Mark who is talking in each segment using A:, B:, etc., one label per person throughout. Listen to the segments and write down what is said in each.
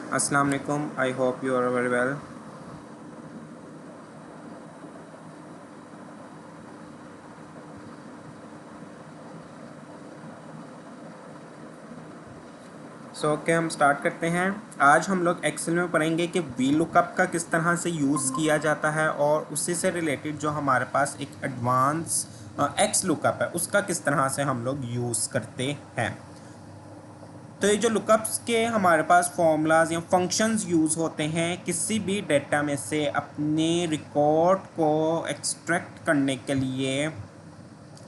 A: Assalamu alaikum. I hope you are very well. Okay हम start करते हैं। आज हम लोग एक्सेल में पढ़ेंगे कि वी लुकअप का किस तरह से यूज़ किया जाता है और उसी से रिलेटेड जो हमारे पास एक एडवांस एक्स लुकअप है उसका किस तरह से हम लोग यूज़ करते हैं। तो ये जो लुकअप्स के हमारे पास फॉर्मूलाज या फंक्शंस यूज़ होते हैं किसी भी डेटा में से अपने रिकॉर्ड को एक्सट्रैक्ट करने के लिए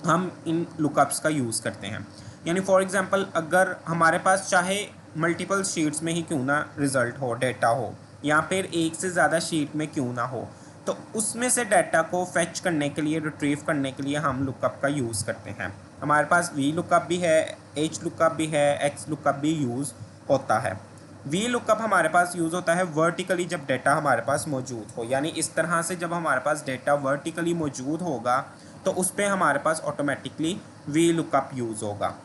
A: हम इन लुकअप्स का यूज़ करते हैं। यानी फॉर एग्जांपल अगर हमारे पास चाहे मल्टीपल शीट्स में ही क्यों ना रिज़ल्ट हो, डेटा हो, या फिर एक से ज़्यादा शीट में क्यों ना हो, तो उसमें से डाटा को फैच करने के लिए, रिट्रीव करने के लिए हम लुकअप का यूज़ करते हैं। हमारे पास वी लुकअप भी है, एच लुकअप भी है, एक्स लुकअप भी यूज़ होता है। वी लुकअप हमारे पास यूज़ होता है वर्टिकली जब डेटा हमारे पास मौजूद हो, यानी इस तरह से जब हमारे पास डेटा वर्टिकली मौजूद होगा तो उस पर हमारे पास ऑटोमेटिकली वी लुकअप यूज़ होगा।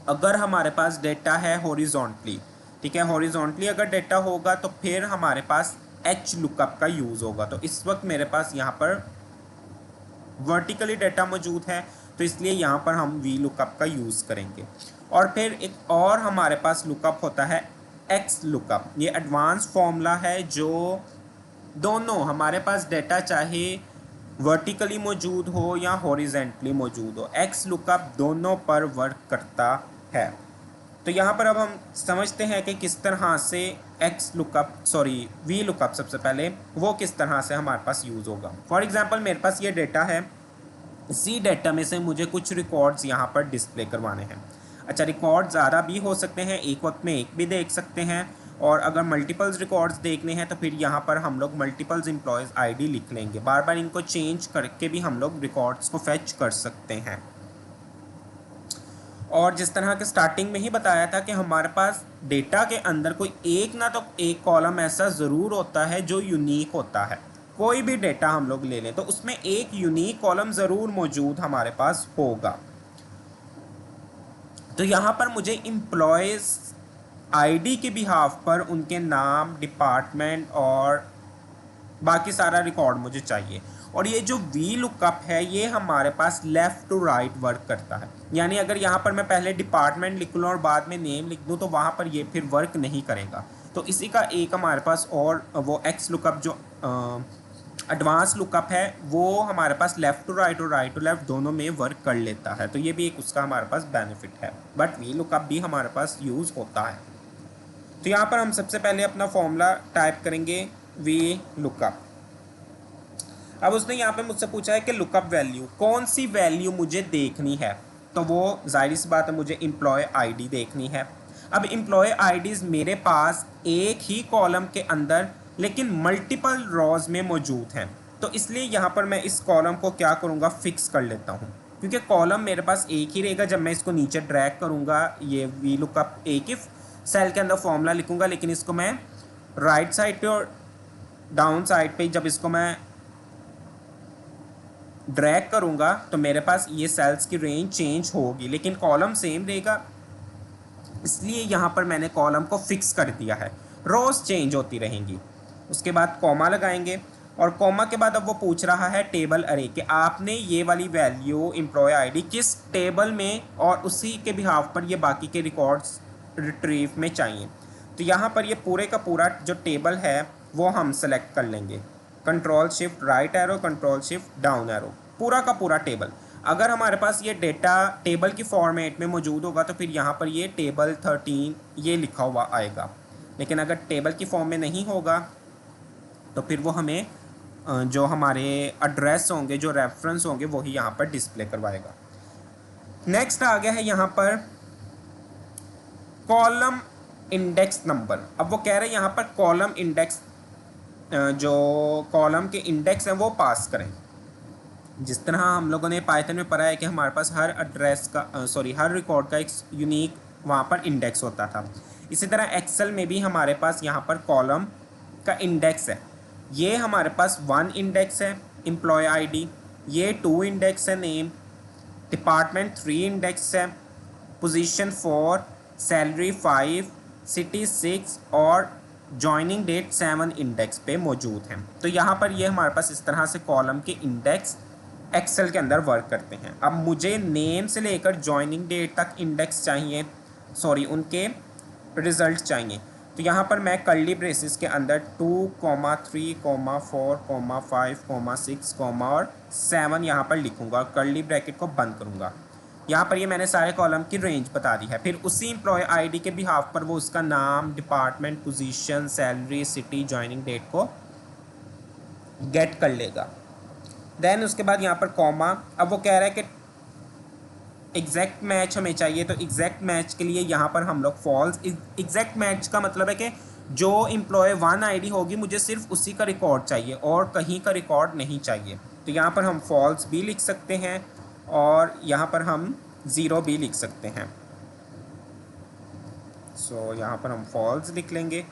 A: अगर हमारे पास डेटा है हॉरिजॉन्टली, ठीक है, हॉरिजॉन्टली अगर डेटा होगा तो फिर हमारे पास एच लुकअप का यूज़ होगा। तो इस वक्त मेरे पास यहाँ पर वर्टिकली डेटा मौजूद है तो इसलिए यहाँ पर हम वी लुकअप का यूज़ करेंगे। और फिर एक और हमारे पास लुकअप होता है एक्स लुकअप। ये एडवांस फॉर्मूला है जो दोनों हमारे पास डेटा चाहे वर्टिकली मौजूद हो या हॉरिजेंटली मौजूद हो, एक्स लुकअप दोनों पर वर्क करता है। तो यहाँ पर अब हम समझते हैं कि किस तरह से वी लुकअप सबसे पहले वो किस तरह से हमारे पास यूज़ होगा। फॉर एग्जांपल मेरे पास ये डेटा है, इसी डेटा में से मुझे कुछ रिकॉर्ड्स यहाँ पर डिस्प्ले करवाने हैं। अच्छा, रिकॉर्ड ज़्यादा भी हो सकते हैं, एक वक्त में एक भी देख सकते हैं, और अगर मल्टीपल्स रिकॉर्ड्स देखने हैं तो फिर यहाँ पर हम लोग मल्टीपल्स एम्प्लॉयज़ आईडी लिख लेंगे। बार बार इनको चेंज करके भी हम लोग रिकॉर्ड्स को फैच कर सकते हैं। और जिस तरह के स्टार्टिंग में ही बताया था कि हमारे पास डेटा के अंदर कोई एक ना तो एक कॉलम ऐसा ज़रूर होता है जो यूनिक होता है। कोई भी डेटा हम लोग ले लें तो उसमें एक यूनिक कॉलम ज़रूर मौजूद हमारे पास होगा। तो यहाँ पर मुझे एम्प्लॉयज़ आईडी के बिहाफ पर उनके नाम, डिपार्टमेंट और बाकी सारा रिकॉर्ड मुझे चाहिए। और ये जो वी लुकअप है ये हमारे पास लेफ़्ट टू राइट वर्क करता है। यानी अगर यहाँ पर मैं पहले डिपार्टमेंट लिख लूँ और बाद में नेम लिख दूँ तो वहाँ पर ये फिर वर्क नहीं करेगा। तो इसी का एक हमारे पास और वो एक्स लुकअप जो एडवांस लुकअप है वो हमारे पास लेफ़्ट टू राइट और राइट टू लेफ़्ट दोनों में वर्क कर लेता है। तो ये भी एक उसका हमारे पास बेनिफिट है। बट वी लुकअप भी हमारे पास यूज़ होता है। तो यहाँ पर हम सबसे पहले अपना फॉर्मूला टाइप करेंगे वी लुकअप। अब उसने यहाँ पे मुझसे पूछा है कि लुकअप वैल्यू, कौन सी वैल्यू मुझे देखनी है। तो वो जाहिर सी बात है मुझे एम्प्लॉय आईडी देखनी है। अब एम्प्लॉय आईडीज़ मेरे पास एक ही कॉलम के अंदर लेकिन मल्टीपल रॉज में मौजूद हैं। तो इसलिए यहाँ पर मैं इस कॉलम को क्या करूँगा, फिक्स कर लेता हूँ, क्योंकि कॉलम मेरे पास एक ही रहेगा। जब मैं इसको नीचे ड्रैग करूँगा ये वी लुकअप एक ही सेल के अंदर फॉर्मूला लिखूँगा, लेकिन इसको मैं राइट साइड पे और डाउन साइड पे जब इसको मैं ड्रैग करूँगा तो मेरे पास ये सेल्स की रेंज चेंज होगी लेकिन कॉलम सेम रहेगा। इसलिए यहाँ पर मैंने कॉलम को फिक्स कर दिया है, रोज चेंज होती रहेंगी। उसके बाद कॉमा लगाएंगे और कॉमा के बाद अब वो पूछ रहा है टेबल अरे कि आपने ये वाली वैल्यू एम्प्लॉय आईडी किस टेबल में और उसी के बिहाफ पर ये बाकी के रिकॉर्ड्स रिट्रीव में चाहिए। तो यहाँ पर ये पूरे का पूरा जो टेबल है वो हम सेलेक्ट कर लेंगे, control shift right arrow, control shift down arrow, पूरा का पूरा टेबल। अगर हमारे पास ये डेटा टेबल की फॉर्मेट में मौजूद होगा तो फिर यहाँ पर ये टेबल 13 ये लिखा हुआ आएगा। लेकिन अगर टेबल की फॉर्म में नहीं होगा तो फिर वो हमें जो हमारे एड्रेस होंगे, जो रेफरेंस होंगे, वही यहाँ पर डिस्प्ले करवाएगा। नेक्स्ट आ गया है यहाँ पर कॉलम इंडेक्स नंबर। अब वो कह रहे हैं यहाँ पर कॉलम इंडेक्स, जो कॉलम के इंडेक्स हैं वो पास करें। जिस तरह हम लोगों ने पाइथन में पढ़ा है कि हमारे पास हर एड्रेस का हर रिकॉर्ड का एक यूनिक वहाँ पर इंडेक्स होता था, इसी तरह एक्सेल में भी हमारे पास यहाँ पर कॉलम का इंडेक्स है। ये हमारे पास 1 इंडेक्स है एम्प्लॉय आईडी, ये 2 इंडेक्स है नेम, डिपार्टमेंट 3 इंडेक्स है, पोजीशन 4, सैलरी 5, सिटी 6 और जॉइनिंग डेट 7 इंडेक्स पे मौजूद हैं। तो यहाँ पर ये हमारे पास इस तरह से कॉलम के इंडेक्स एक्सेल के अंदर वर्क करते हैं। अब मुझे नेम से लेकर जॉइनिंग डेट तक इंडेक्स चाहिए, सॉरी उनके रिजल्ट चाहिए। तो यहाँ पर मैं कर्ली ब्रेसेस के अंदर 2, 3, 4, 5, 6, और 7 यहाँ पर लिखूँगा और कर्ली ब्रैकेट को बंद करूँगा। यहाँ पर ये मैंने सारे कॉलम की रेंज बता दी है। फिर उसी एम्प्लॉय आईडी के बिहाफ पर वो उसका नाम, department, position, salary, city, joining date को गेट कर लेगा। देन उसके बाद यहाँ पर कॉमा। अब वो कह रहा है कि एग्जैक्ट मैच हमें चाहिए, तो एग्जैक्ट मैच के लिए यहाँ पर हम लोग फॉल्स। एग्जैक्ट मैच का मतलब है कि जो एम्प्लॉय 1 आईडी होगी मुझे सिर्फ उसी का रिकॉर्ड चाहिए और कहीं का रिकॉर्ड नहीं चाहिए। तो यहाँ पर हम फॉल्स भी लिख सकते हैं और यहाँ पर हम 0 भी लिख सकते हैं। सो यहाँ पर हम फॉल्स लिख लेंगे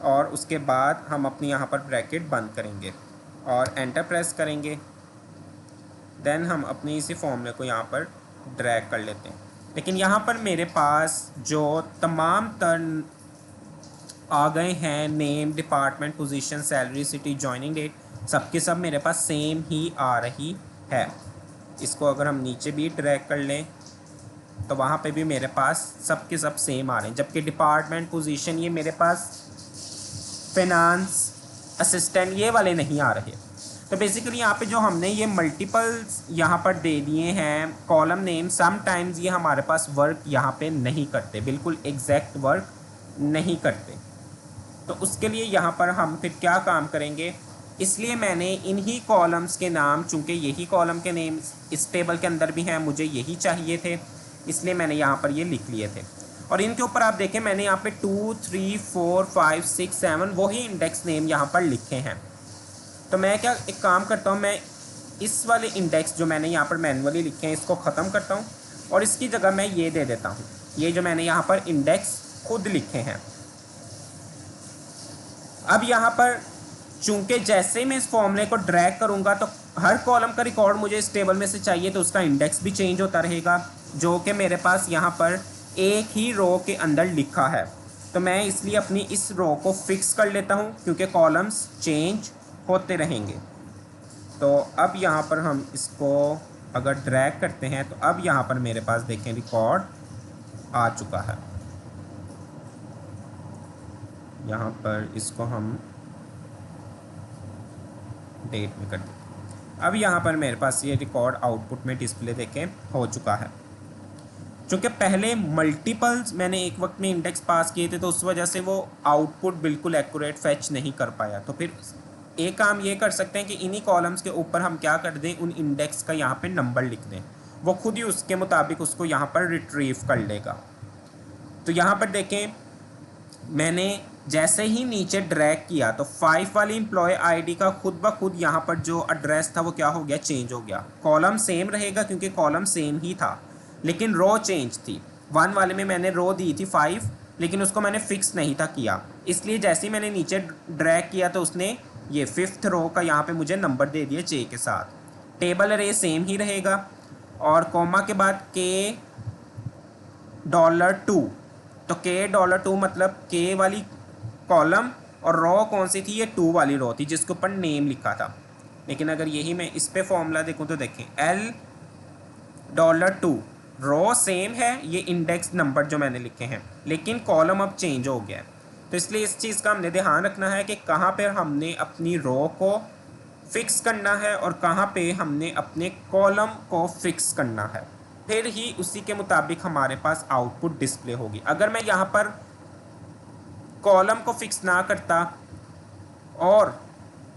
A: और उसके बाद हम अपनी यहाँ पर ब्रैकेट बंद करेंगे और एंटर प्रेस करेंगे। देन हम अपनी इसी फॉर्मूले को यहाँ पर ड्रैग कर लेते हैं। लेकिन यहाँ पर मेरे पास जो तमाम तर आ गए हैं, name, department, position, salary, city, joining date, सबके सब मेरे पास सेम ही आ रही है। इसको अगर हम नीचे भी ड्रैग कर लें तो वहाँ पे भी मेरे पास सब के सब सेम आ रहे हैं, जबकि डिपार्टमेंट, पोजीशन ये मेरे पास फिनांस, असिस्टेंट ये वाले नहीं आ रहे। तो बेसिकली यहाँ पे जो हमने ये मल्टीपल्स यहाँ पर दे दिए हैं कॉलम नेम, समटाइम्स ये हमारे पास वर्क यहाँ पे नहीं करते, बिल्कुल एग्जैक्ट वर्क नहीं करते। तो उसके लिए यहाँ पर हम फिर क्या काम करेंगे, इसलिए मैंने इन्हीं कॉलम्स के नाम, चूँकि यही कॉलम के नेम इस टेबल के अंदर भी हैं, मुझे यही चाहिए थे, इसलिए मैंने यहाँ पर ये लिख लिए थे। और इनके ऊपर आप देखें मैंने यहाँ पे 2, 3, 4, 5, 6, 7 वही इंडेक्स नेम यहाँ पर लिखे हैं। तो मैं क्या एक काम करता हूँ, मैं इस वाले इंडेक्स जो मैंने यहाँ पर मैनुअली लिखे हैं इसको ख़त्म करता हूँ और इसकी जगह मैं ये दे देता हूँ, ये जो मैंने यहाँ पर इंडेक्स खुद लिखे हैं। अब यहाँ पर चूंकि जैसे ही मैं इस फॉर्मूले को ड्रैग करूँगा तो हर कॉलम का रिकॉर्ड मुझे इस टेबल में से चाहिए, तो उसका इंडेक्स भी चेंज होता रहेगा, जो कि मेरे पास यहाँ पर एक ही रो के अंदर लिखा है। तो मैं इसलिए अपनी इस रो को फिक्स कर लेता हूँ क्योंकि कॉलम्स चेंज होते रहेंगे। तो अब यहाँ पर हम इसको अगर ड्रैग करते हैं तो अब यहाँ पर मेरे पास देखें रिकॉर्ड आ चुका है। यहाँ पर इसको हम डेट में कर देते हैं। अब यहाँ पर मेरे पास ये रिकॉर्ड आउटपुट में डिस्प्ले देखें हो चुका है। चूँकि पहले मल्टीपल्स मैंने एक वक्त में इंडेक्स पास किए थे तो उस वजह से वो आउटपुट बिल्कुल एक्यूरेट फैच नहीं कर पाया। तो फिर एक काम ये कर सकते हैं कि इन्हीं कॉलम्स के ऊपर हम क्या कर दें, उन इंडेक्स का यहाँ पे नंबर लिख दें, वो खुद ही उसके मुताबिक उसको यहाँ पर रिट्रीव कर लेगा। तो यहाँ पर देखें मैंने जैसे ही नीचे ड्रैग किया तो 5 वाली एम्प्लॉय आईडी का खुद ब खुद यहाँ पर जो एड्रेस था वो क्या हो गया, चेंज हो गया। कॉलम सेम रहेगा क्योंकि कॉलम सेम ही था, लेकिन रो चेंज थी। 1 वाले में मैंने रो दी थी 5, लेकिन उसको मैंने फिक्स नहीं था किया, इसलिए जैसे ही मैंने नीचे ड्रैग किया तो उसने ये 5th रो का यहाँ पे मुझे नंबर दे दिया J के साथ। टेबल अरे सेम ही रहेगा और कॉमा के बाद $2, तो $2 मतलब K वाली कॉलम और रो कौन सी थी, ये 2 वाली रो थी जिसके ऊपर नेम लिखा था। लेकिन अगर यही मैं इस पे फॉर्मूला देखूँ तो देखें $2 रो सेम है, ये इंडेक्स नंबर जो मैंने लिखे हैं, लेकिन कॉलम अब चेंज हो गया है। तो इसलिए इस चीज़ का हमने ध्यान रखना है कि कहाँ पर हमने अपनी रो को फिक्स करना है और कहाँ पे हमने अपने कॉलम को फिक्स करना है, फिर ही उसी के मुताबिक हमारे पास आउटपुट डिस्प्ले होगी। अगर मैं यहाँ पर कॉलम को फिक्स ना करता और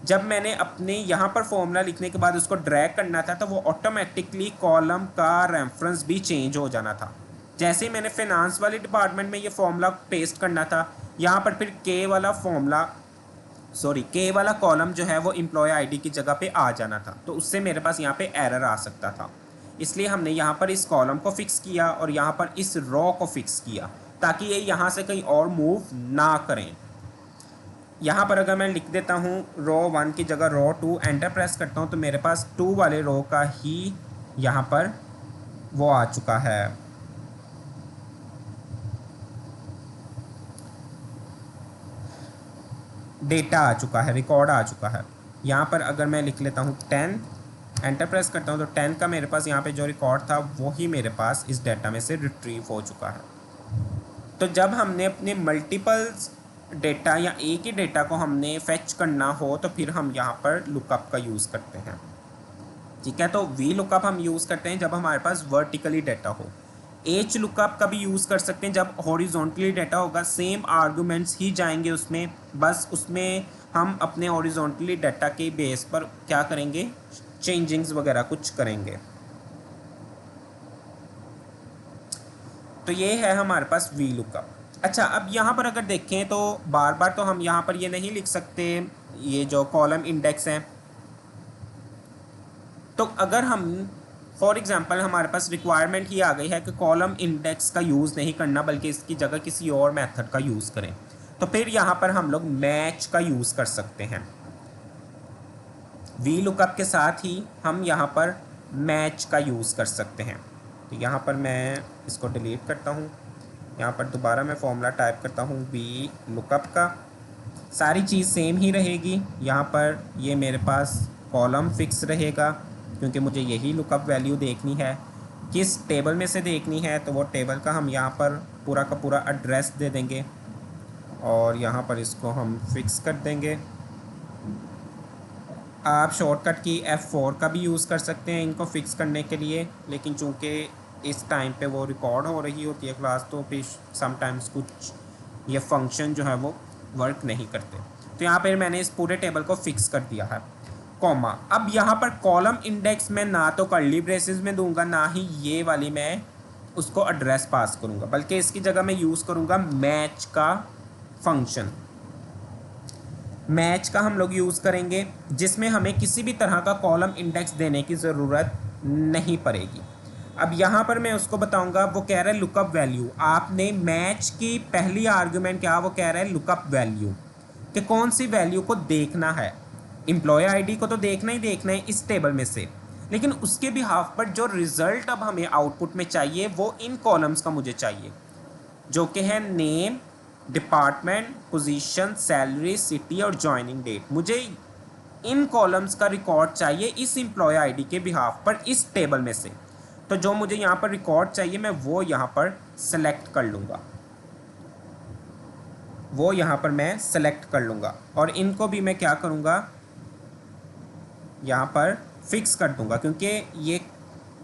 A: जब मैंने अपने यहाँ पर फॉर्मूला लिखने के बाद उसको ड्रैग करना था तो वो ऑटोमेटिकली कॉलम का रेफरेंस भी चेंज हो जाना था। जैसे ही मैंने फाइनेंस वाले डिपार्टमेंट में ये फॉर्मूला पेस्ट करना था, यहाँ पर फिर के वाला कॉलम जो है वो एम्प्लॉय आईडी की जगह पे आ जाना था, तो उससे मेरे पास यहाँ पे एरर आ सकता था। इसलिए हमने यहाँ पर इस कॉलम को फिक्स किया और यहाँ पर इस रो को फिक्स किया ताकि ये यहाँ से कहीं और मूव ना करें। यहाँ पर अगर मैं लिख देता हूँ रो 1 की जगह रो 2, एंटर प्रेस करता हूँ तो मेरे पास 2 वाले रो का ही यहाँ पर वो आ चुका है, डेटा आ चुका है, रिकॉर्ड आ चुका है। यहाँ पर अगर मैं लिख लेता हूँ 10, एंटर प्रेस करता हूँ तो 10 का मेरे पास यहाँ पे जो रिकॉर्ड था वो ही मेरे पास इस डाटा में से रिट्रीव हो चुका है। तो जब हमने अपने मल्टीपल्स डेटा या एक ही डेटा को हमने फेच करना हो तो फिर हम यहाँ पर लुकअप का यूज़ करते हैं। ठीक है, तो वी लुकअप हम यूज़ करते हैं जब हमारे पास वर्टिकली डाटा हो। एच लुकअप का भी यूज़ कर सकते हैं जब हॉरिजॉन्टली डाटा होगा, सेम आर्गूमेंट्स ही जाएंगे उसमें, बस उसमें हम अपने हॉरिजॉन्टली डाटा के बेस पर क्या करेंगे, चेंजिंग्स वगैरह कुछ करेंगे। तो ये है हमारे पास वी लुकअप। अच्छा, अब यहाँ पर अगर देखें तो बार बार तो हम यहाँ पर ये नहीं लिख सकते ये जो कॉलम इंडेक्स हैं। तो अगर हम फॉर एग्जांपल हमारे पास रिक्वायरमेंट ही आ गई है कि कॉलम इंडेक्स का यूज़ नहीं करना बल्कि इसकी जगह किसी और मेथड का यूज़ करें, तो फिर यहाँ पर हम लोग मैच का यूज़ कर सकते हैं। वी लुकअप के साथ ही हम यहाँ पर मैच का यूज़ कर सकते हैं। तो यहाँ पर मैं इसको डिलीट करता हूँ, यहाँ पर दोबारा मैं फॉर्मूला टाइप करता हूँ वी लुकअप का। सारी चीज़ सेम ही रहेगी। यहाँ पर ये मेरे पास कॉलम फिक्स रहेगा क्योंकि मुझे यही लुकअप वैल्यू देखनी है। किस टेबल में से देखनी है तो वो टेबल का हम यहाँ पर पूरा का पूरा एड्रेस दे देंगे और यहाँ पर इसको हम फिक्स कर देंगे। आप शॉर्टकट की F4 का भी यूज़ कर सकते हैं इनको फिक्स करने के लिए, लेकिन चूँकि इस टाइम पे वो रिकॉर्ड हो रही होती है क्लास तो फिर समटाइम्स कुछ ये फंक्शन जो है वो वर्क नहीं करते। तो यहाँ पर मैंने इस पूरे टेबल को फिक्स कर दिया है, कॉमा। अब यहाँ पर कॉलम इंडेक्स में ना तो कर्ली ब्रेसेस में दूंगा ना ही ये वाली मैं उसको एड्रेस पास करूँगा, बल्कि इसकी जगह मैं यूज़ करूँगा मैच का फंक्शन। मैच का हम लोग यूज़ करेंगे जिसमें हमें किसी भी तरह का कॉलम इंडेक्स देने की ज़रूरत नहीं पड़ेगी। अब यहाँ पर मैं उसको बताऊँगा, वो कह रहा है लुकअप वैल्यू। आपने मैच की पहली आर्गुमेंट क्या, वो कह रहा है लुकअप वैल्यू, कि कौन सी वैल्यू को देखना है। एम्प्लॉय आईडी को तो देखना ही देखना है इस टेबल में से, लेकिन उसके बिहाफ पर जो रिज़ल्ट अब हमें आउटपुट में चाहिए वो इन कॉलम्स का मुझे चाहिए, जो कि है name, department, position, salary, city और ज्वाइनिंग डेट। मुझे इन कॉलम्स का रिकॉर्ड चाहिए इस एम्प्लॉय आईडी के बिहाफ पर इस टेबल में से। तो जो मुझे यहाँ पर रिकॉर्ड चाहिए मैं वो यहाँ पर सेलेक्ट कर लूँगा, वो यहाँ पर मैं सेलेक्ट कर लूँगा और इनको भी मैं क्या करूँगा, यहाँ पर फिक्स कर दूँगा, क्योंकि ये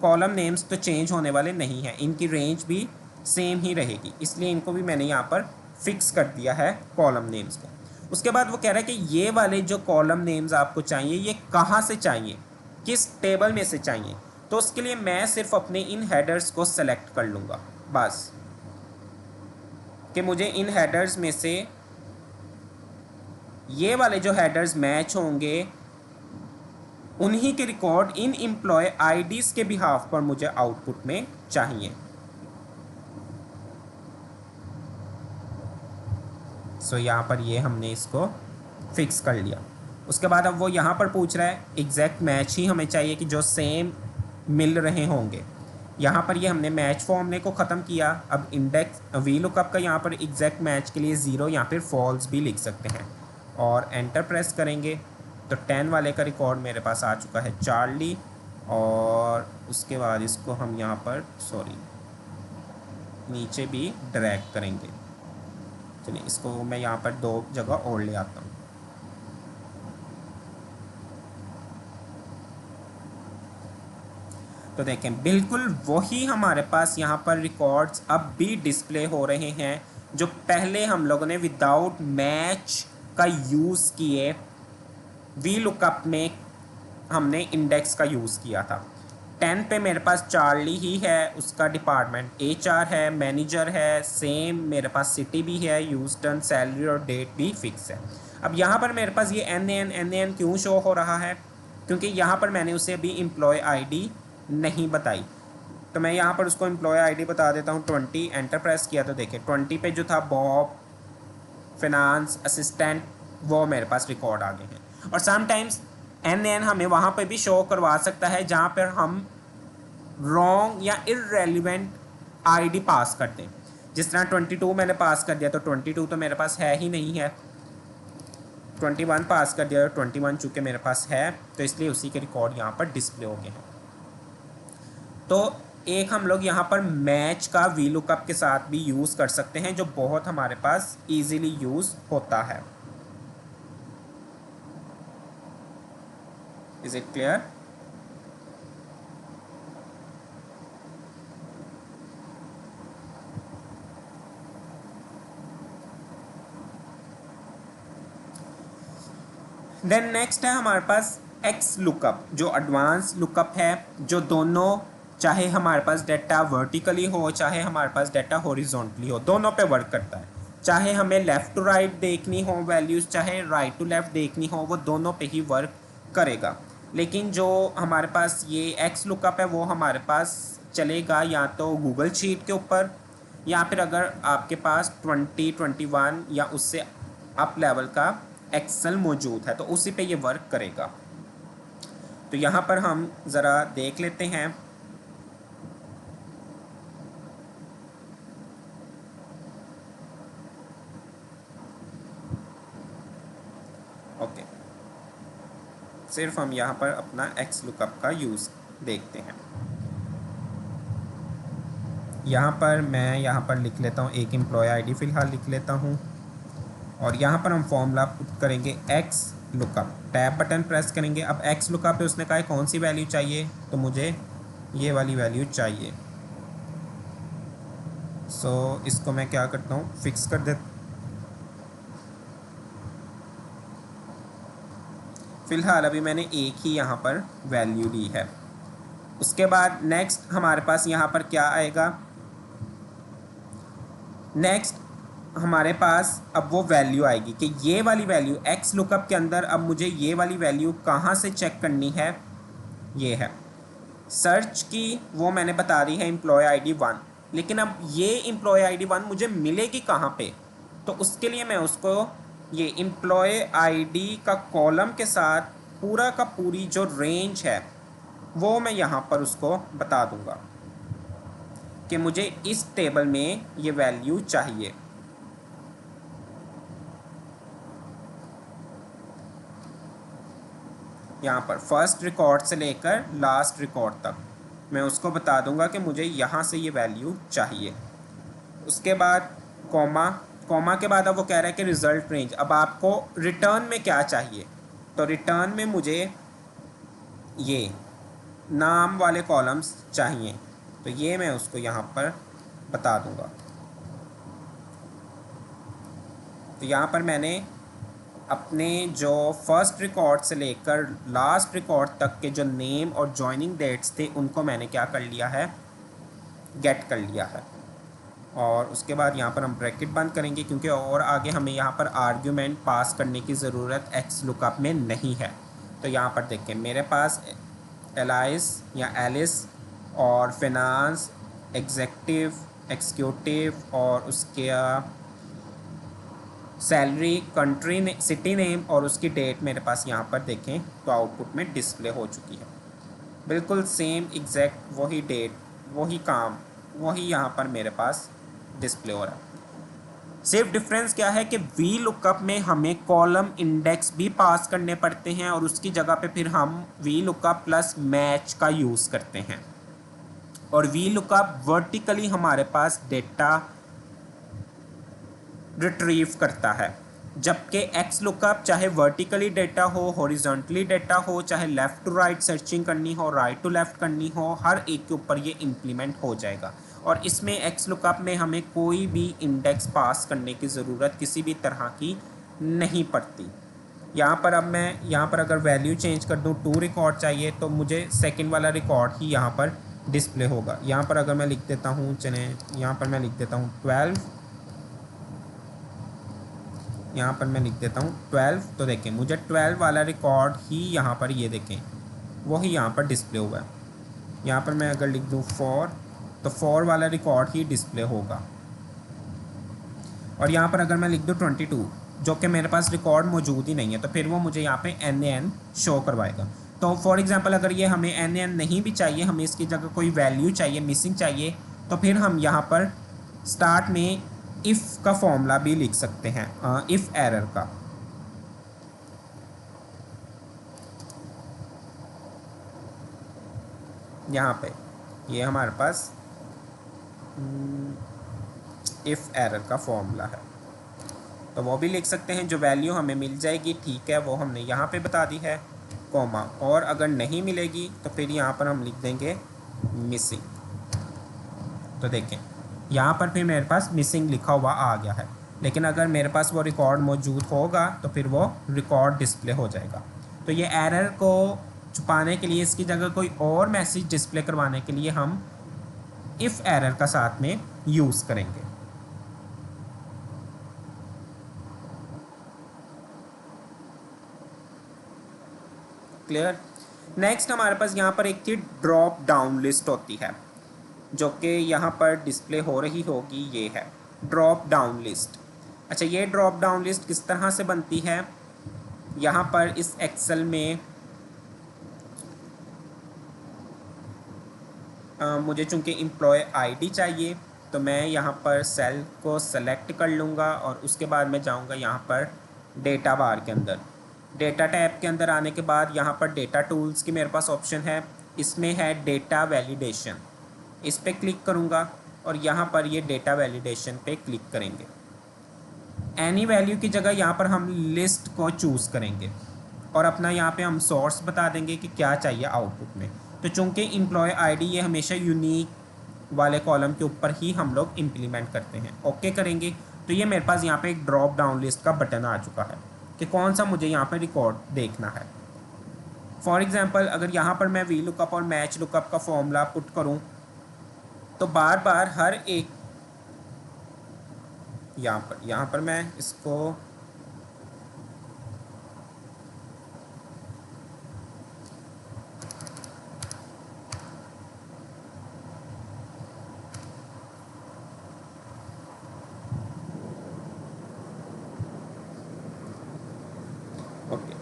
A: कॉलम नेम्स तो चेंज होने वाले नहीं हैं, इनकी रेंज भी सेम ही रहेगी, इसलिए इनको भी मैंने यहाँ पर फिक्स कर दिया है कॉलम नेम्स को। उसके बाद वो कह रहा है कि ये वाले जो कॉलम नेम्स आपको चाहिए ये कहाँ से चाहिए, किस टेबल में से चाहिए। तो उसके लिए मैं सिर्फ अपने इन हेडर्स को सेलेक्ट कर लूँगा बस, कि मुझे इन हेडर्स में से ये वाले जो हेडर्स मैच होंगे उन्हीं के रिकॉर्ड इन एम्प्लॉय आईडीज़ के बिहाफ पर मुझे आउटपुट में चाहिए। सो यहाँ पर ये हमने इसको फिक्स कर लिया। उसके बाद अब वो यहाँ पर पूछ रहा है एग्जैक्ट मैच ही हमें चाहिए कि जो सेम मिल रहे होंगे। यहाँ पर ये हमने मैच फॉर्मूले को ख़त्म किया। अब इंडेक्स वी लुकअप का यहाँ पर एग्जैक्ट मैच के लिए 0 या फिर फॉल्स भी लिख सकते हैं और एंटर प्रेस करेंगे तो 10 वाले का रिकॉर्ड मेरे पास आ चुका है चार्ली। और उसके बाद इसको हम यहाँ पर नीचे भी ड्रैग करेंगे। चलिए इसको मैं यहाँ पर 2 जगह और ले आता हूँ। तो देखें बिल्कुल वही हमारे पास यहाँ पर रिकॉर्ड्स अब भी डिस्प्ले हो रहे हैं जो पहले हम लोगों ने विदाउट मैच का यूज़ किए वी लुकअप में हमने इंडेक्स का यूज़ किया था। 10 पे मेरे पास चार्ली ही है, उसका डिपार्टमेंट HR है, मैनेजर है, सेम मेरे पास सिटी भी है, ह्यूस्टन, सैलरी और डेट भी फिक्स है। अब यहाँ पर मेरे पास ये NAN क्यों शो हो रहा है, क्योंकि यहाँ पर मैंने उसे अभी एम्प्लॉय आईडी नहीं बताई। तो मैं यहाँ पर उसको एम्प्लॉय आईडी बता देता हूँ 20। एंटर प्रेस किया तो देखिए 20 पे जो था बॉब, फिनांस, असिस्टेंट, वो मेरे पास रिकॉर्ड आ गए हैं। और समटाइम्स NAN हमें वहाँ पर भी शो करवा सकता है जहाँ पर हम रॉन्ग या इररेलेवेंट आईडी पास करते हैं। जिस तरह 22 मैंने पास कर दिया तो 22 तो मेरे पास है ही नहीं है। 21 पास कर दिया, 21 चूँकि मेरे पास है तो इसलिए उसी के रिकॉर्ड यहाँ पर डिस्प्ले हो गए हैं। तो एक हम लोग यहाँ पर मैच का वी लुकअप के साथ भी यूज़ कर सकते हैं, जो बहुत हमारे पास इजीली यूज़ होता है। Is it clear? Then next है हमारे पास एक्स लुकअप, जो एडवांस लुकअप है, जो दोनों, चाहे हमारे पास डेटा वर्टिकली हो चाहे हमारे पास डेटा हॉरिजॉन्टली हो, दोनों पे वर्क करता है। चाहे हमें लेफ़्ट टू राइट देखनी हो वैल्यूज़, चाहे राइट टू लेफ़्ट देखनी हो, वो दोनों पे ही वर्क करेगा। लेकिन जो हमारे पास ये एक्स लुकअप है वो हमारे पास चलेगा या तो गूगल शीट के ऊपर, या फिर अगर आपके पास 20, 21 या उससे अप लेवल का एक्सेल मौजूद है तो उसी पे ये वर्क करेगा। तो यहाँ पर हम ज़रा देख लेते हैं। ओके, सिर्फ हम यहाँ पर अपना एक्स लुकअप का यूज़ देखते हैं। यहाँ पर मैं यहाँ पर लिख लेता हूँ एक एम्प्लॉय आईडी फ़िलहाल लिख लेता हूँ, और यहाँ पर हम फॉर्मूला पुट करेंगे x lookup, tab button press करेंगे। अब एक्स लुकअप पे उसने कहा है कौन सी वैल्यू चाहिए, तो मुझे ये वाली वैल्यू चाहिए। सो इसको मैं क्या करता हूँ, फिक्स कर देता। फ़िलहाल अभी मैंने एक ही यहाँ पर वैल्यू ली है। उसके बाद नेक्स्ट हमारे पास यहाँ पर क्या आएगा, नेक्स्ट हमारे पास अब वो वैल्यू आएगी कि ये वाली वैल्यू एक्स लुकअप के अंदर अब मुझे ये वाली वैल्यू कहाँ से चेक करनी है। ये है सर्च की, वो मैंने बता दी है एम्प्लॉय आईडी 1, लेकिन अब ये एम्प्लॉय आईडी 1 मुझे मिलेगी कहाँ पे, तो उसके लिए मैं उसको ये एम्प्लॉय आईडी का कॉलम के साथ पूरा का पूरी जो रेंज है वो मैं यहाँ पर उसको बता दूँगा कि मुझे इस टेबल में ये वैल्यू चाहिए। यहाँ पर फर्स्ट रिकॉर्ड से लेकर लास्ट रिकॉर्ड तक मैं उसको बता दूंगा कि मुझे यहाँ से ये वैल्यू चाहिए। उसके बाद कॉमा, कॉमा के बाद अब वो कह रहा है कि रिज़ल्ट रेंज, अब आपको रिटर्न में क्या चाहिए, तो रिटर्न में मुझे ये नाम वाले कॉलम्स चाहिए, तो ये मैं उसको यहाँ पर बता दूंगा। तो यहाँ पर मैंने अपने जो फर्स्ट रिकॉर्ड से लेकर लास्ट रिकॉर्ड तक के जो नेम और जॉइनिंग डेट्स थे उनको मैंने क्या कर लिया है, गेट कर लिया है। और उसके बाद यहाँ पर हम ब्रैकेट बंद करेंगे क्योंकि और आगे हमें यहाँ पर आर्ग्यूमेंट पास करने की ज़रूरत एक्स लुकअप में नहीं है। तो यहाँ पर देखें मेरे पास एलाइस या एलिस और फिनांस, एग्जेक्टिव, एक्सिक्यूटिव और उसके सैलरी, कंट्री ने, सिटी नेम और उसकी डेट मेरे पास यहाँ पर देखें तो आउटपुट में डिस्प्ले हो चुकी है। बिल्कुल सेम एग्जैक्ट वही डेट, वही काम, वही यहाँ पर मेरे पास डिस्प्ले हो रहा है। सिर्फ डिफरेंस क्या है कि वी लुकअप में हमें कॉलम इंडेक्स भी पास करने पड़ते हैं और उसकी जगह पे फिर हम वी लुकअप प्लस मैच का यूज़ करते हैं, और वी लुकअप वर्टिकली हमारे पास डेटा रिट्रीव करता है, जबकि एक्स लुकअप चाहे वर्टिकली डेटा हो, हॉरिजॉन्टली डेटा हो, चाहे लेफ़्ट टू राइट सर्चिंग करनी हो, राइट टू लेफ़्ट करनी हो, हर एक के ऊपर ये इम्प्लीमेंट हो जाएगा। और इसमें एक्स लुकअप में हमें कोई भी इंडेक्स पास करने की ज़रूरत किसी भी तरह की नहीं पड़ती। यहाँ पर अब मैं यहाँ पर अगर वैल्यू चेंज कर दूँ, 2 रिकॉर्ड चाहिए तो मुझे सेकंड वाला रिकॉर्ड ही यहाँ पर डिस्प्ले होगा। यहाँ पर अगर मैं लिख देता हूँ, चले यहाँ पर मैं लिख देता हूँ 12, यहाँ पर मैं लिख देता हूँ 12, तो देखें मुझे 12 वाला रिकॉर्ड ही यहाँ पर ये देखें वही यहाँ पर डिस्प्ले हुआ है। यहाँ पर मैं अगर लिख दूँ 4, तो 4 वाला रिकॉर्ड ही डिस्प्ले होगा। और यहाँ पर अगर मैं लिख दूँ 22, जो कि मेरे पास रिकॉर्ड मौजूद ही नहीं है, तो फिर वो मुझे यहाँ पे NaN शो करवाएगा। तो फॉर एग्जांपल अगर ये हमें NaN नहीं भी चाहिए, हमें इसकी जगह कोई वैल्यू चाहिए, मिसिंग चाहिए, तो फिर हम यहाँ पर स्टार्ट में इफ़ का फॉर्मूला भी लिख सकते हैं, इफ़ एरर का। यहाँ पे ये हमारे पास इफ़ एरर का फॉर्मूला है, तो वो भी लिख सकते हैं। जो वैल्यू हमें मिल जाएगी ठीक है, वो हमने यहाँ पे बता दी है, कॉमा, और अगर नहीं मिलेगी तो फिर यहाँ पर हम लिख देंगे मिसिंग। तो देखें यहाँ पर फिर मेरे पास मिसिंग लिखा हुआ आ गया है, लेकिन अगर मेरे पास वो रिकॉर्ड मौजूद होगा तो फिर वो रिकॉर्ड डिस्प्ले हो जाएगा। तो ये एरर को छुपाने के लिए, इसकी जगह कोई और मैसेज डिस्प्ले करवाने के लिए हम इफ़ एरर का साथ में यूज़ करेंगे। क्लियर। नेक्स्ट हमारे पास यहाँ पर एक थी ड्रॉप डाउन लिस्ट होती है, जो कि यहाँ पर डिस्प्ले हो रही होगी, ये है ड्रॉप डाउन लिस्ट। अच्छा, ये ड्रॉप डाउन लिस्ट किस तरह से बनती है? यहाँ पर इस एक्सेल में मुझे चूँकि एम्प्लॉय आईडी चाहिए, तो मैं यहाँ पर सेल को सेलेक्ट कर लूँगा और उसके बाद मैं जाऊँगा यहाँ पर डेटा बार के अंदर। डेटा टैब के अंदर आने के बाद यहाँ पर डेटा टूल्स की मेरे पास ऑप्शन है, इसमें है डेटा वैलिडेशन, इस पर क्लिक करूँगा और यहाँ पर ये डेटा वैलिडेशन पे क्लिक करेंगे। एनी वैल्यू की जगह यहाँ पर हम लिस्ट को चूज़ करेंगे और अपना यहाँ पे हम सोर्स बता देंगे कि क्या चाहिए आउटपुट में। तो चूँकि एम्प्लॉय आईडी ये हमेशा यूनिक वाले कॉलम के ऊपर ही हम लोग इम्प्लीमेंट करते हैं। ओके करेंगे तो ये मेरे पास यहाँ पे एक ड्रॉप डाउन लिस्ट का बटन आ चुका है कि कौन सा मुझे यहाँ पे रिकॉर्ड देखना है। फॉर एग्जांपल अगर यहाँ पर मैं वी लुकअप और मैच लुकअप का फॉर्मूला पुट करूँ तो बार बार हर एक यहाँ पर मैं इसको ओके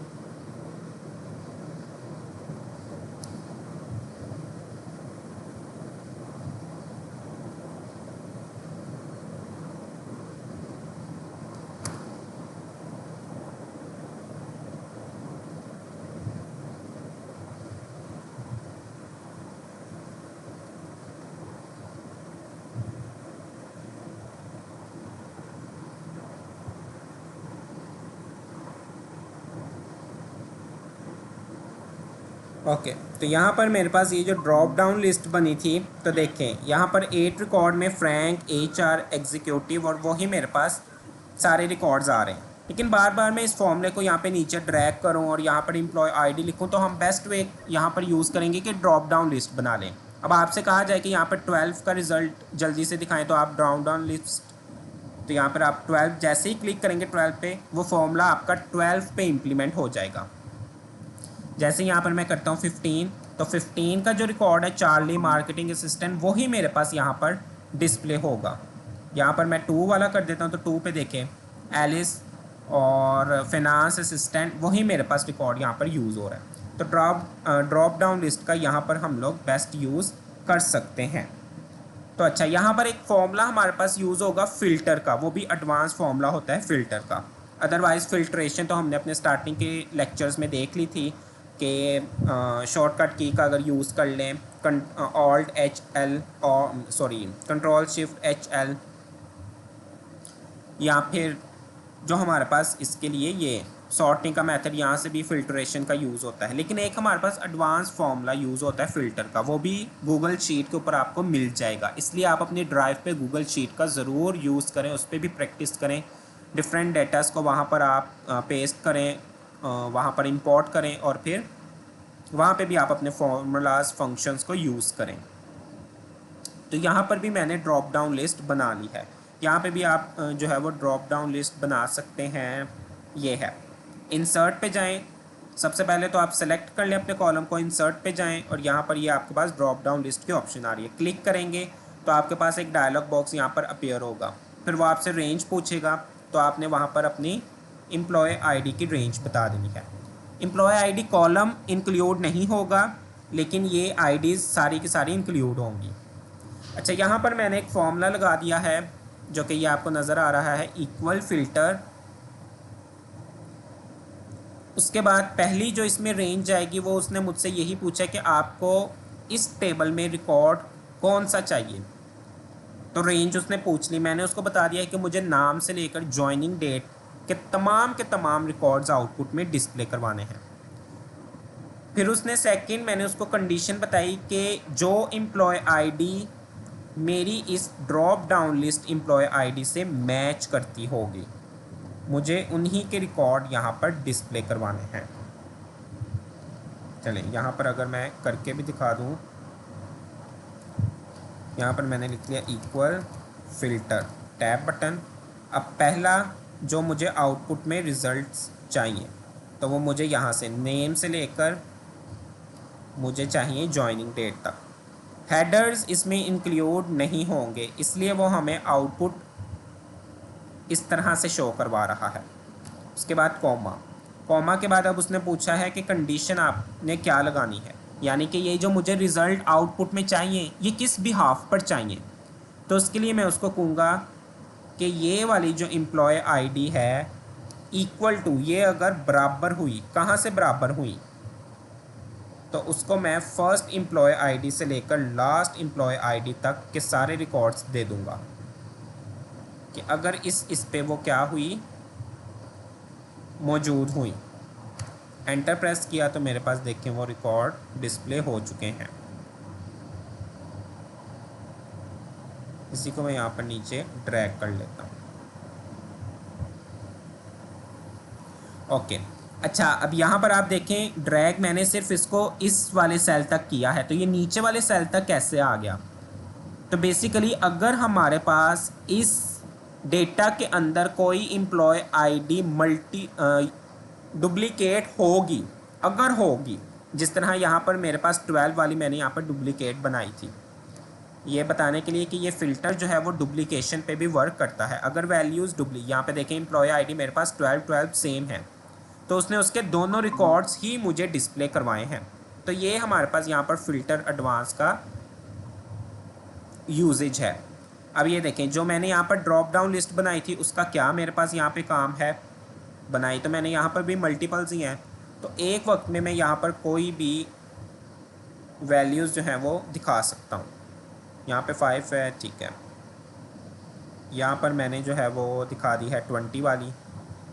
A: ओके तो यहाँ पर मेरे पास ये जो ड्रॉप डाउन लिस्ट बनी थी, तो देखें यहाँ पर 8 रिकॉर्ड में फ्रैंक, HR, एग्जीक्यूटिव और वही मेरे पास सारे रिकॉर्ड्स आ रहे हैं। लेकिन बार बार मैं इस फॉर्मूले को यहाँ पे नीचे ड्रैग करूँ और यहाँ पर एम्प्लॉय आईडी लिखूँ, तो हम बेस्ट वे यहाँ पर यूज़ करेंगे कि ड्रॉप डाउन लिस्ट बना लें। अब आपसे कहा जाए कि यहाँ पर 12 का रिजल्ट जल्दी से दिखाएँ, तो आप ड्रॉप डाउन लिस्ट, तो यहाँ पर आप 12 जैसे ही क्लिक करेंगे 12 पे, वो फॉर्मूला आपका 12 पे इम्प्लीमेंट हो जाएगा। जैसे यहाँ पर मैं करता हूँ 15, तो 15 का जो रिकॉर्ड है चार्ली मार्केटिंग असिस्टेंट, वही मेरे पास यहाँ पर डिस्प्ले होगा। यहाँ पर मैं 2 वाला कर देता हूँ, तो 2 पे देखें एलिस और फिनांस असिस्टेंट, वही मेरे पास रिकॉर्ड यहाँ पर यूज़ हो रहा है। तो ड्रॉप डाउन लिस्ट का यहाँ पर हम लोग बेस्ट यूज़ कर सकते हैं। तो अच्छा, यहाँ पर एक फॉर्मूला हमारे पास यूज़ होगा फ़िल्टर का, वो भी एडवांस फॉर्मूला होता है फ़िल्टर का। अदरवाइज़ फ़िल्ट्रेशन तो हमने अपने स्टार्टिंग के लेक्चर्स में देख ली थी कि शॉर्टकट की का अगर यूज़ कर लें, Alt+H+L और Ctrl+Shift+H+L, या फिर जो हमारे पास इसके लिए ये सॉर्टिंग का मेथड, यहाँ से भी फ़िल्ट्रेशन का यूज़ होता है। लेकिन एक हमारे पास एडवांस फॉर्मूला यूज़ होता है फ़िल्टर का, वो भी गूगल शीट के ऊपर आपको मिल जाएगा। इसलिए आप अपनी ड्राइव पे गूगल शीट का ज़रूर यूज़ करें, उस पर भी प्रैक्टिस करें। डिफरेंट डेटास को वहाँ पर आप पेस्ट करें, वहाँ पर इंपोर्ट करें और फिर वहाँ पे भी आप अपने फॉर्मूलाज फंक्शंस को यूज़ करें। तो यहाँ पर भी मैंने ड्रॉप डाउन लिस्ट बना ली है। यहाँ पे भी आप जो है वो ड्रॉप डाउन लिस्ट बना सकते हैं। ये है, इंसर्ट पे जाएं, सबसे पहले तो आप सेलेक्ट कर लें अपने कॉलम को, इंसर्ट पे जाएं और यहाँ पर ये आपके पास ड्रॉप डाउन लिस्ट की ऑप्शन आ रही है। क्लिक करेंगे तो आपके पास एक डायलॉग बॉक्स यहाँ पर अपीयर होगा। फिर वो आपसे रेंज पूछेगा, तो आपने वहाँ पर अपनी एम्प्लॉय आईडी की रेंज बता देनी है। एम्प्लॉय आईडी कॉलम इंक्लूड नहीं होगा, लेकिन ये आईडीज़ सारी की सारी इंक्लूड होंगी। अच्छा, यहाँ पर मैंने एक फॉर्मूला लगा दिया है, जो कि ये आपको नज़र आ रहा है, इक्वल फ़िल्टर। उसके बाद पहली जो इसमें रेंज आएगी वो उसने मुझसे यही पूछा कि आपको इस टेबल में रिकॉर्ड कौन सा चाहिए। तो रेंज उसने पूछ ली, मैंने उसको बता दिया कि मुझे नाम से लेकर ज्वाइनिंग डेट के तमाम रिकॉर्ड्स आउटपुट में डिस्प्ले करवाने हैं। फिर उसने सेकंड मैंने उसको कंडीशन बताई कि जो एम्प्लॉय आईडी मेरी इस drop down list employ ID से मैच करती होगी, मुझे उन्हीं के रिकॉर्ड यहाँ पर डिस्प्ले करवाने हैं। चलें यहाँ पर अगर मैं करके भी दिखा दूँ, यहाँ पर मैंने लिख लिया इक्वल फिल्टर टैब बटन। अब पहला जो मुझे आउटपुट में रिज़ल्ट्स चाहिए तो वो मुझे यहाँ से नेम से लेकर मुझे चाहिए जॉइनिंग डेट तक। हेडर्स इसमें इंक्लूड नहीं होंगे, इसलिए वो हमें आउटपुट इस तरह से शो करवा रहा है। उसके बाद कॉमा के बाद अब उसने पूछा है कि कंडीशन आपने क्या लगानी है, यानी कि ये जो मुझे रिज़ल्ट आउटपुट में चाहिए ये किस बिहाफ पर चाहिए। तो उसके लिए मैं उसको कहूँगा कि ये वाली जो एम्प्लॉय आईडी है इक्वल टू, ये अगर बराबर हुई, कहाँ से बराबर हुई, तो उसको मैं फर्स्ट एम्प्लॉय आईडी से लेकर लास्ट एम्प्लॉय आईडी तक के सारे रिकॉर्ड्स दे दूँगा कि अगर इस पे वो क्या हुई, मौजूद हुई। एंटर प्रेस किया तो मेरे पास देखें वो रिकॉर्ड डिस्प्ले हो चुके हैं। इसी को मैं यहाँ पर नीचे ड्रैग कर लेता हूँ। ओके, अच्छा अब यहाँ पर आप देखें ड्रैग मैंने सिर्फ इसको इस वाले सेल तक किया है, तो ये नीचे वाले सेल तक कैसे आ गया। तो बेसिकली अगर हमारे पास इस डेटा के अंदर कोई एम्प्लॉय आईडी डुप्लीकेट होगी, अगर होगी, जिस तरह यहाँ पर मेरे पास 12 वाली मैंने यहाँ पर डुप्लीकेट बनाई थी, ये बताने के लिए कि ये फ़िल्टर जो है वो डुप्लीकेशन पे भी वर्क करता है। अगर वैल्यूज़ यहाँ पे देखें एम्प्लॉय आईडी मेरे पास 12 सेम है, तो उसने उसके दोनों रिकॉर्ड्स ही मुझे डिस्प्ले करवाए हैं। तो ये हमारे पास यहाँ पर फ़िल्टर एडवांस का यूजेज है। अब ये देखें जो मैंने यहाँ पर ड्रॉप डाउन लिस्ट बनाई थी उसका क्या मेरे पास यहाँ पे काम है, बनाई तो मैंने यहाँ पर भी मल्टीपल्स ही हैं, तो एक वक्त में मैं यहाँ पर कोई भी वैल्यूज़ जो हैं वो दिखा सकता हूँ। यहाँ पे 5 है, ठीक है, यहाँ पर मैंने जो है वो दिखा दी है 20 वाली।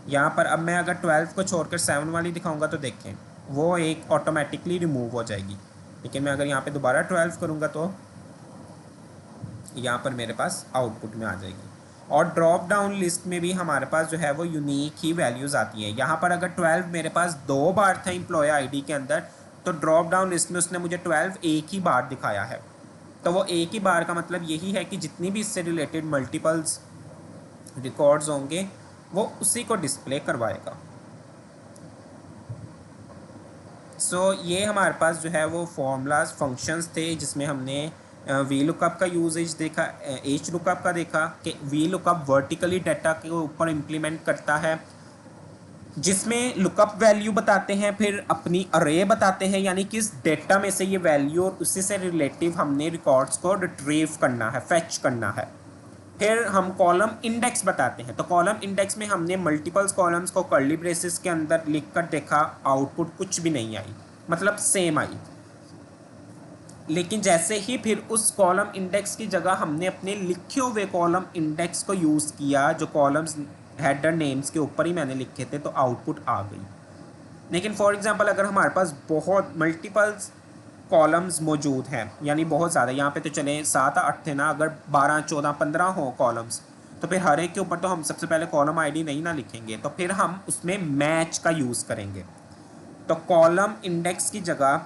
A: यहाँ पर अब मैं अगर 12 को छोड़कर 7 वाली दिखाऊंगा तो देखें वो एक ऑटोमेटिकली रिमूव हो जाएगी, लेकिन मैं अगर यहाँ पे दोबारा 12 करूँगा तो यहाँ पर मेरे पास आउटपुट में आ जाएगी। और ड्रॉप डाउन लिस्ट में भी हमारे पास जो है वो यूनिक ही वैल्यूज़ आती हैं। यहाँ पर अगर 12 मेरे पास 2 बार था एम्प्लॉय आईडी के अंदर, तो ड्रॉप डाउन लिस्ट में उसने मुझे 12 एक ही बार दिखाया है। तो वो एक ही बार का मतलब यही है कि जितनी भी इससे रिलेटेड मल्टीपल्स रिकॉर्ड्स होंगे वो उसी को डिस्प्ले करवाएगा। सो ये हमारे पास जो है वो फॉर्मूलाज फंक्शंस थे जिसमें हमने वी लुकअप का यूजेज देखा, एच लुकअप का देखा कि वी लुकअप वर्टिकली डाटा के ऊपर इम्प्लीमेंट करता है, जिसमें लुकअप वैल्यू बताते हैं, फिर अपनी अरे बताते हैं, यानी कि इस डेटा में से ये वैल्यू और उसी से रिलेटिव हमने रिकॉर्ड्स को रिट्रीव करना है, फेच करना है। फिर हम कॉलम इंडेक्स बताते हैं, तो कॉलम इंडेक्स में हमने मल्टीपल्स कॉलम्स को कर्ली ब्रेसेस के अंदर लिख कर देखा, आउटपुट कुछ भी नहीं आई, मतलब सेम आई। लेकिन जैसे ही फिर उस कॉलम इंडेक्स की जगह हमने अपने लिखे हुए कॉलम इंडेक्स को यूज़ किया, जो कॉलम्स हेडर नेम्स के ऊपर ही मैंने लिखे थे, तो आउटपुट आ गई। लेकिन फॉर एग्जांपल अगर हमारे पास बहुत मल्टीपल्स कॉलम्स मौजूद हैं, यानी बहुत ज़्यादा, यहाँ पे तो चले 7-8 थे ना, अगर 12, 14, 15 हो कॉलम्स, तो फिर हर एक के ऊपर तो हम सबसे पहले कॉलम आईडी नहीं ना लिखेंगे, तो फिर हम उसमें मैच का यूज़ करेंगे। तो कॉलम इंडेक्स की जगह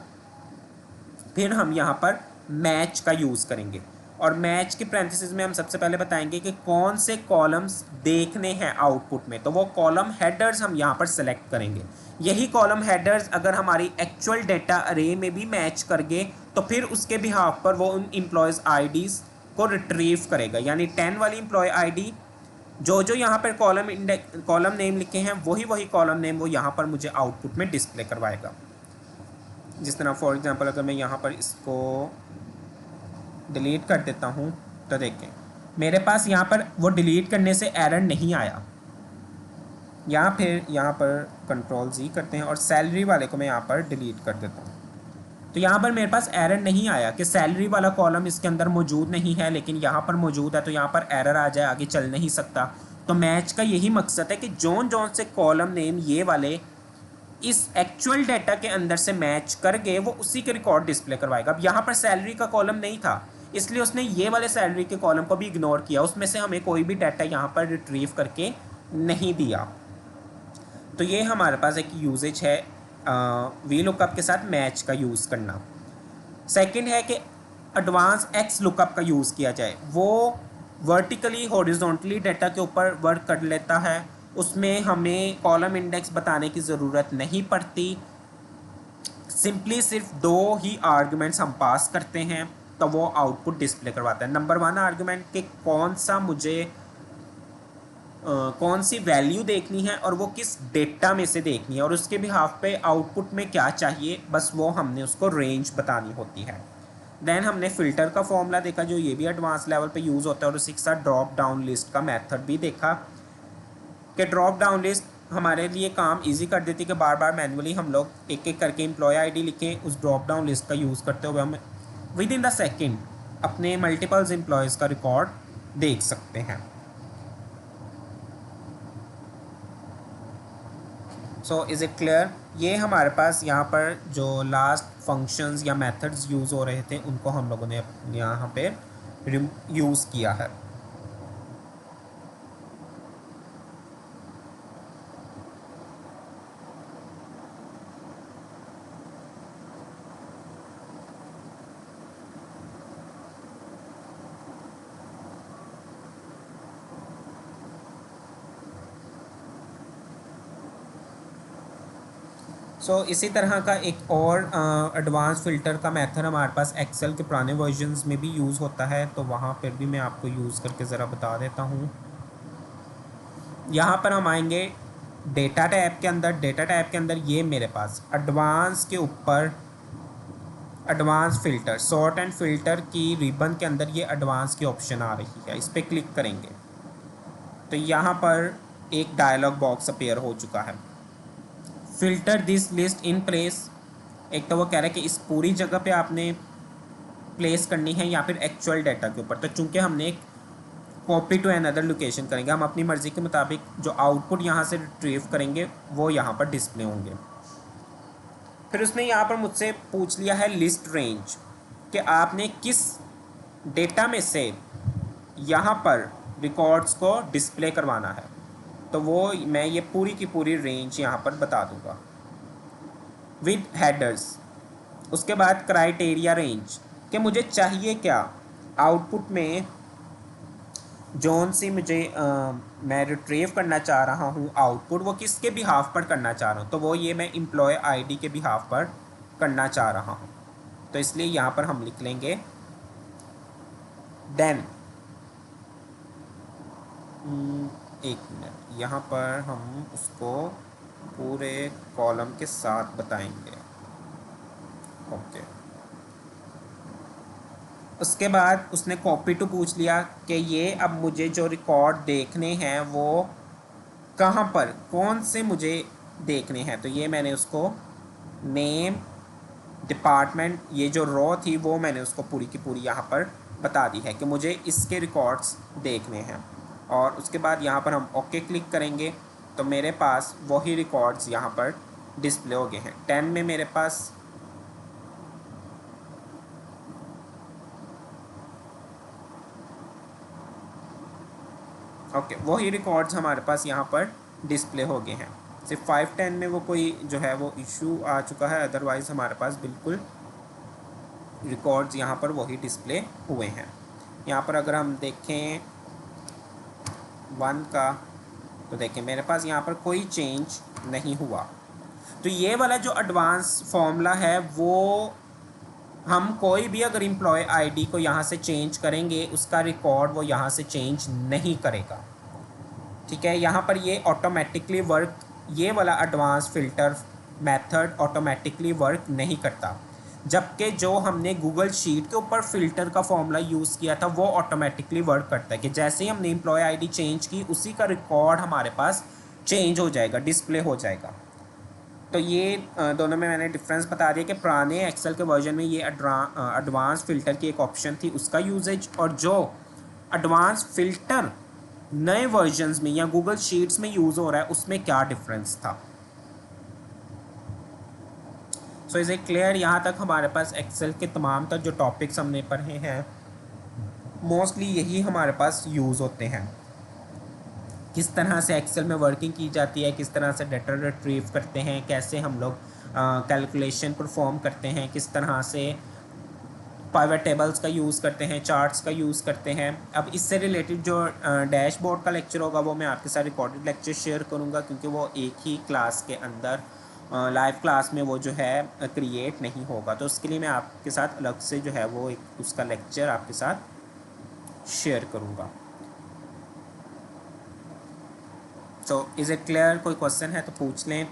A: फिर हम यहाँ पर मैच का यूज़ करेंगे, और मैच के पैरेंथेसिस में हम सबसे पहले बताएंगे कि कौन से कॉलम्स देखने हैं आउटपुट में, तो वो कॉलम हेडर्स हम यहाँ पर सेलेक्ट करेंगे। यही कॉलम हेडर्स अगर हमारी एक्चुअल डेटा अरे में भी मैच कर गए तो फिर उसके बिहाफ पर वो उन एम्प्लॉयज़ आईडीज़ को रिट्रीव करेगा, यानी 10 वाली एम्प्लॉय आईडी जो यहाँ पर कॉलम नेम लिखे हैं वही कॉलम नेम वो यहाँ पर मुझे आउटपुट में डिस्प्ले करवाएगा। जिस तरह फॉर एग्जांपल अगर मैं यहाँ पर इसको डिलीट कर देता हूँ तो देखें मेरे पास यहाँ पर वो डिलीट करने से एरर नहीं आया, या फिर यहाँ पर कंट्रोल Z करते हैं और सैलरी वाले को मैं यहाँ पर डिलीट कर देता हूँ। तो यहाँ पर मेरे पास एरर नहीं आया कि सैलरी वाला कॉलम इसके अंदर मौजूद नहीं है, लेकिन यहाँ पर मौजूद है, तो यहाँ पर एरर आ जाए, आगे चल नहीं सकता। तो मैच का यही मकसद है कि जौन जौन से कॉलम नेम ये वाले इस एक्चुअल डाटा के अंदर से मैच करके वो उसी के रिकॉर्ड डिस्प्ले करवाएगा। अब यहाँ पर सैलरी का कॉलम नहीं था, इसलिए उसने ये वाले सैलरी के कॉलम को भी इग्नोर किया, उसमें से हमें कोई भी डाटा यहाँ पर रिट्रीव करके नहीं दिया। तो ये हमारे पास एक यूजेज है वी लुकअप के साथ मैच का यूज़ करना। सेकंड है कि एडवांस एक्स लुकअप का यूज़ किया जाए। वो वर्टिकली हॉरिजॉन्टली डाटा के ऊपर वर्क कर लेता है, उसमें हमें कॉलम इंडेक्स बताने की ज़रूरत नहीं पड़ती, सिंपली सिर्फ दो ही आर्गुमेंट्स हम पास करते हैं तो वो आउटपुट डिस्प्ले करवाता है। नंबर वन आर्गुमेंट के कौन सी वैल्यू देखनी है और वो किस डेटा में से देखनी है, और उसके बिहाफ पे आउटपुट में क्या चाहिए, बस वो हमने उसको रेंज बतानी होती है। देन हमने फ़िल्टर का फॉर्मूला देखा जो ये भी एडवांस लेवल पे यूज़ होता है, और उसी के साथ ड्रॉप डाउन लिस्ट का मेथड भी देखा कि ड्रॉप डाउन लिस्ट हमारे लिए काम इजी कर देती कि बार बार मैनुअली हम लोग एक एक करके एम्प्लॉय आईडी लिखें, उस ड्रॉप डाउन लिस्ट का यूज़ करते हुए हम विद इन द सेकेंड अपने मल्टीपल्स एम्प्लॉयज़ का रिकॉर्ड देख सकते हैं। So is it clear? ये हमारे पास यहाँ पर जो लास्ट फंक्शंस या मेथड्स यूज़ हो रहे थे उनको हम लोगों ने यहाँ पे यूज़ किया है। इसी तरह का एक और एडवांस फ़िल्टर का मेथड हमारे पास एक्सेल के पुराने वर्जन्स में भी यूज़ होता है, तो वहाँ पर भी मैं आपको यूज़ करके ज़रा बता देता हूँ। यहाँ पर हम आएंगे डेटा टैब के अंदर। डेटा टैब के अंदर ये मेरे पास एडवांस के ऊपर advance filter, sort and filter की रिबन के अंदर ये एडवांस की ऑप्शन आ रही है, इस पर क्लिक करेंगे तो यहाँ पर एक डायलॉग बॉक्स अपीयर हो चुका है। Filter this list in place, एक तो वो कह रहा है कि इस पूरी जगह पे आपने प्लेस करनी है या फिर एक्चुअल डाटा के ऊपर। तो चूंकि हमने एक कॉपी टू अनदर लोकेशन करेंगे, हम अपनी मर्ज़ी के मुताबिक जो आउटपुट यहाँ से रिट्रीव करेंगे वो यहाँ पर डिस्प्ले होंगे। फिर उसने यहाँ पर मुझसे पूछ लिया है लिस्ट रेंज, कि आपने किस डेटा में से यहाँ पर रिकॉर्ड्स को डिस्प्ले करवाना है, तो वो मैं ये पूरी की पूरी रेंज यहाँ पर बता दूँगा विद हेडर्स। उसके बाद क्राइटेरिया रेंज, कि मुझे चाहिए क्या आउटपुट में, जौन सी मुझे मैं रिट्रीव करना चाह रहा हूँ आउटपुट, वो किसके बिहाफ पर करना चाह रहा हूँ, तो वो ये मैं एम्प्लॉय आईडी के बिहाफ पर करना चाह रहा हूँ। तो इसलिए यहाँ पर हम लिख लेंगे देन, एक मिनट, यहाँ पर हम उसको पूरे कॉलम के साथ बताएंगे। ओके। उसके बाद उसने कॉपी टू पूछ लिया कि ये अब मुझे जो रिकॉर्ड देखने हैं वो कहाँ पर, कौन से मुझे देखने हैं, तो ये मैंने उसको नेम, डिपार्टमेंट, ये जो रो थी वो मैंने उसको पूरी की पूरी यहाँ पर बता दी है कि मुझे इसके रिकॉर्ड्स देखने हैं। और उसके बाद यहाँ पर हम ओके क्लिक करेंगे तो मेरे पास वही रिकॉर्ड्स यहाँ पर डिस्प्ले हो गए हैं। 10 में मेरे पास ओके वही रिकॉर्ड्स हमारे पास यहाँ पर डिस्प्ले हो गए हैं। सिर्फ 510 में वो कोई जो है वो इशू आ चुका है, अदरवाइज़ हमारे पास बिल्कुल रिकॉर्ड्स यहाँ पर वही डिस्प्ले हुए हैं। यहाँ पर अगर हम देखें 1 का, तो देखें मेरे पास यहाँ पर कोई चेंज नहीं हुआ। तो ये वाला जो एडवांस फॉर्मूला है वो हम कोई भी अगर एम्प्लॉय आईडी को यहाँ से चेंज करेंगे उसका रिकॉर्ड वो यहाँ से चेंज नहीं करेगा। ठीक है, यहाँ पर ये ऑटोमेटिकली वर्क, ये वाला advance filter method automatically work नहीं करता, जबकि जो हमने गूगल शीट के ऊपर फ़िल्टर का फॉर्मूला यूज़ किया था वो ऑटोमेटिकली वर्क करता है कि जैसे ही हमने एम्प्लॉय आईडी चेंज की उसी का रिकॉर्ड हमारे पास चेंज हो जाएगा, डिस्प्ले हो जाएगा। तो ये दोनों में मैंने डिफरेंस बता दिया कि पुराने एक्सेल के वर्जन में ये एडवांस फ़िल्टर की एक ऑप्शन थी, उसका यूजेज, और जो एडवांस फ़िल्टर नए वर्जन्स में या गूगल शीट्स में यूज़ हो रहा है उसमें क्या डिफरेंस था। So is it clear? यहाँ तक हमारे पास एक्सेल के तमाम तर जो टॉपिक्स हमने पढ़े हैं मोस्टली यही हमारे पास यूज़ होते हैं। किस तरह से एक्सेल में वर्किंग की जाती है, किस तरह से डाटा रिट्रीव करते हैं, कैसे हम लोग कैलकुलेशन परफॉर्म करते हैं, किस तरह से पाइवट टेबल्स का यूज़ करते हैं, चार्ट्स का यूज़ करते हैं। अब इससे रिलेटेड जो डैशबोर्ड का लेक्चर होगा वो मैं आपके साथ रिकॉर्डेड लेक्चर शेयर करूँगा, क्योंकि वो एक ही क्लास के अंदर लाइव क्लास में वो जो है क्रिएट नहीं होगा, तो उसके लिए मैं आपके साथ अलग से जो है वो एक उसका लेक्चर आपके साथ शेयर करूँगा। तो इज़ इट क्लियर? कोई क्वेश्चन है तो पूछ लें।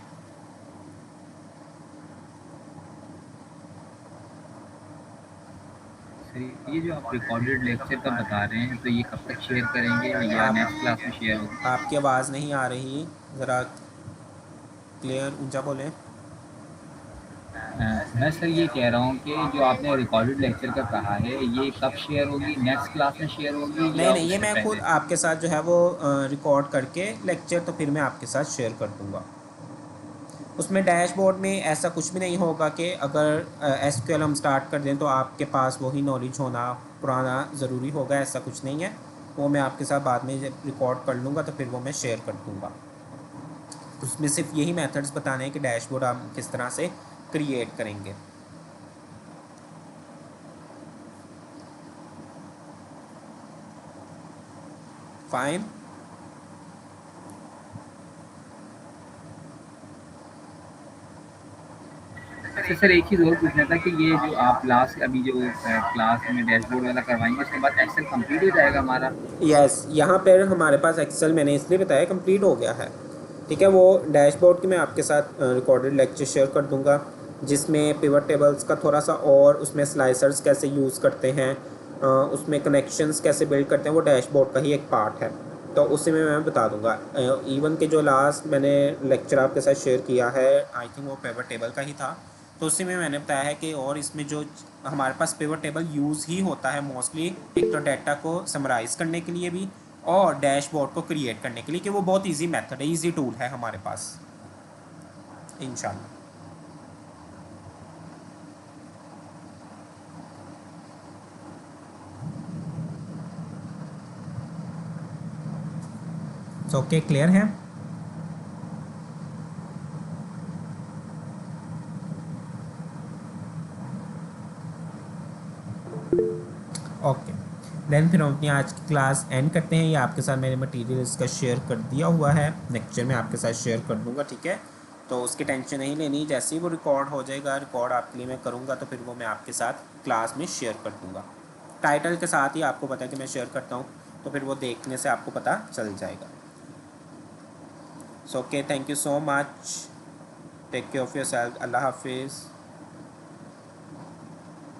B: सर ये जो आप रिकॉर्डेड लेक्चर का बता रहे हैं तो ये कब तक शेयर करेंगे या नेक्स्ट क्लास में शेयर होगा?
A: आपकी आवाज़ नहीं आ रही, ज़रा क्लियर ऊंचा बोलें।
B: मैं सर ये कह रहा हूँ कि जो आपने रिकॉर्डेड लेक्चर का कहा है ये कब शेयर होगी, नेक्स्ट क्लास में शेयर होगी
A: नहीं
B: या
A: नहीं, ये
B: उससे
A: मैं खुद
B: पहले?
A: आपके साथ जो है वो रिकॉर्ड करके लेक्चर तो फिर मैं आपके साथ शेयर कर दूँगा। उसमें डैशबोर्ड में ऐसा कुछ भी नहीं होगा कि अगर एसक्यूएल हम स्टार्ट कर दें तो आपके पास वही नॉलेज होना पुराना ज़रूरी होगा, ऐसा कुछ नहीं है। वो मैं आपके साथ बाद में जब रिकॉर्ड कर लूँगा तो फिर वो मैं शेयर कर दूँगा। उसमें सिर्फ यही मेथड्स बताने हैं कि डैशबोर्ड हम किस तरह से क्रिएट करेंगे। फाइन।
B: अच्छा सर एक चीज़ और पूछना था कि ये जो आप लास्ट अभी जो क्लास में डैशबोर्ड वाला करवाएंगे उसके बाद एक्सेल कंप्लीट हो जाएगा हमारा?
A: यस, यहाँ पर हमारे पास एक्सेल मैंने इसलिए बताया कंप्लीट हो गया है। ठीक है, वो डैशबोर्ड की मैं आपके साथ रिकॉर्डेड लेक्चर शेयर कर दूंगा, जिसमें पिवट टेबल्स का थोड़ा सा और उसमें स्लाइसर्स कैसे यूज़ करते हैं, उसमें कनेक्शंस कैसे बिल्ड करते हैं, वो डैशबोर्ड का ही एक पार्ट है। तो उसी में मैं बता दूंगा। इवन के जो लास्ट मैंने लेक्चर आपके साथ शेयर किया है आई थिंक वो पिवट टेबल का ही था, तो उसी में मैंने बताया है कि और इसमें जो हमारे पास पिवट टेबल यूज़ ही होता है मोस्टली, एक तो डाटा को समराइज़ करने के लिए भी और डैशबोर्ड को क्रिएट करने के लिए, कि वो बहुत इजी मेथड है, इजी टूल है हमारे पास इंशाल्लाह। तो ओके, क्लियर है? ओके देन फिर हम अपनी आज की क्लास एंड करते हैं। ये आपके साथ मैंने मटेरियल इसका शेयर कर दिया हुआ है, लेक्चर में आपके साथ शेयर कर दूंगा, ठीक है? तो उसकी टेंशन नहीं लेनी, जैसे ही वो रिकॉर्ड हो जाएगा, रिकॉर्ड आपके लिए मैं करूँगा तो फिर वो मैं आपके साथ क्लास में शेयर कर दूँगा। टाइटल के साथ ही आपको पता है कि मैं शेयर करता हूँ, तो फिर वो देखने से आपको पता चल जाएगा। So okay, thank you so much, take care of yourself, अल्लाह हाफिज़।